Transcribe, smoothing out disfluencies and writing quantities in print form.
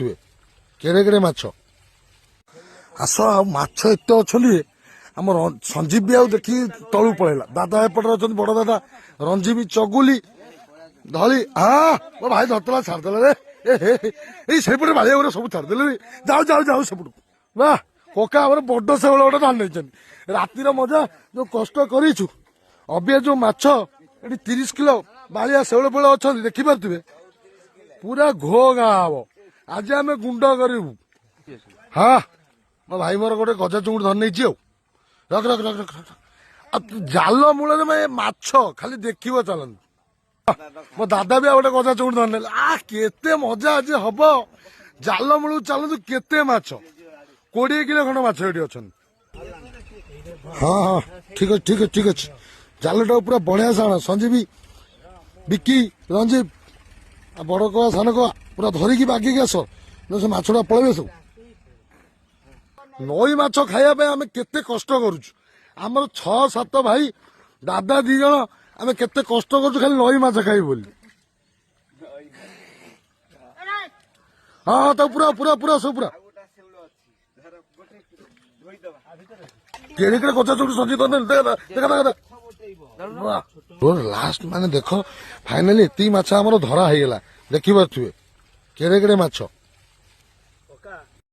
ଦେଖିପାରୁଥିବେ କେଡେ କେଡେ ମାଛ। ଆସ ଆଉ ମାଛ ଏତେ ଅଛନ୍ତି ଆମ ସଞ୍ଜୀବ ବି ଆଉ ଦେଖି ତଳୁ ପଳେଇଲା। ଦାଦା ଏପଟରେ ଅଛନ୍ତି, ବଡ ଦାଦା ରଞ୍ଜିବୀ, ଚଗୁଲି, ଧଳି। ହଁ ମୋ ଭାଇ ଧରିଥିଲା ଛାଡିଦେଲେ ରେ। ଏଇ ସେଇପଟେ ବାଳିଆ ଗୁରା ସବୁ ଛାଡିଦେଲେ। ଯାଉ ଯାଉ ଯାଉ ସେପଟକୁ। ବା କକା ଆମର ବଡ ଶେଉଳ ଗୋଟେ ଧରି ନେଇଛନ୍ତି। ରାତିର ମଜା ଯୋଉ କଷ୍ଟ କରିଛୁ, ଅବିଆ ଯୋଉ ମାଛ ଏଠି 30 କିଲୋ ବାଳିଆ ଶେଉଳ ଫେଉଳ ଅଛନ୍ତି ଦେଖିପାରୁଥିବେ। ପୁରା ଘୋ ଗାଁ ହବ। ଆଜି ଆମେ ଗୁଣ୍ଡ କରିବୁ। ହଁ ମୋ ଭାଇ ମୋର ଗୋଟେ ଗଜା ଚୁଙ୍ଗୁଡି ଧରି ନେଇଛି ଆଉ। ରଖ ରଖ ରଖ ରଖ। ଆଉ ଜାଲ ମୂଳରେ ମାଛ ଖାଲି ଦେଖିବ ଚାଲନ୍ତୁ। ମୋ ଦାଦା ବି ଆଉ ଗୋଟେ ଗଜା ଚୁଙ୍ଗୁଡି ଧରି ନେଲେ। କେତେ ମଜା ଆଜି ହବ। ଜାଲ ମୂଳକୁ ଚାଲନ୍ତୁ, କେତେ ମାଛ, 20 କିଲୋ ଖଣ୍ଡ ମାଛ ଏଠି ଅଛନ୍ତି। ହଁ ହଁ ଠିକ ଅଛି ଠିକ ଅଛି ଠିକ ଅଛି। ଜାଲଟା ପୁରା ବଢିଆ ସାଣ ସଞ୍ଜୀବୀ, ବିକି, ରଞ୍ଜିବ, ବଡ କଆ ସାନ କଆ ପୁରା ଧରିକି ବାଗିକି ଆସ, ସେ ମାଛଟା ପଳେଇବେ ସବୁ। ନଈ ମାଛ ଖାଇବା ପାଇଁ ଆମେ କେତେ କଷ୍ଟ କରୁଛୁ। ଆମର 6-7 ଭାଇ, ଦାଦା 2 ଜଣ, ଆମେ କେତେ କଷ୍ଟ କରୁଛୁ ଖାଲି ନଈ ମାଛ ଖାଇବୁ ବୋଲି। ହଁ ହଁ ତାକୁ ପୁରା ପୁରା ପୁରା ସବୁ ପୁରା କେଡେ କଚା ଚୁଟି ସଞ୍ଜୀ କରିଦେଲି। ଦେଖ ଲାଷ୍ଟ ମାନେ ଦେଖ, ଫାଇନାଲି ଏତିକି ମାଛ ଆମର ଧରା ହେଇଗଲା ଦେଖିପାରୁଥିବେ କେଡେ କେଡେ ମାଛ।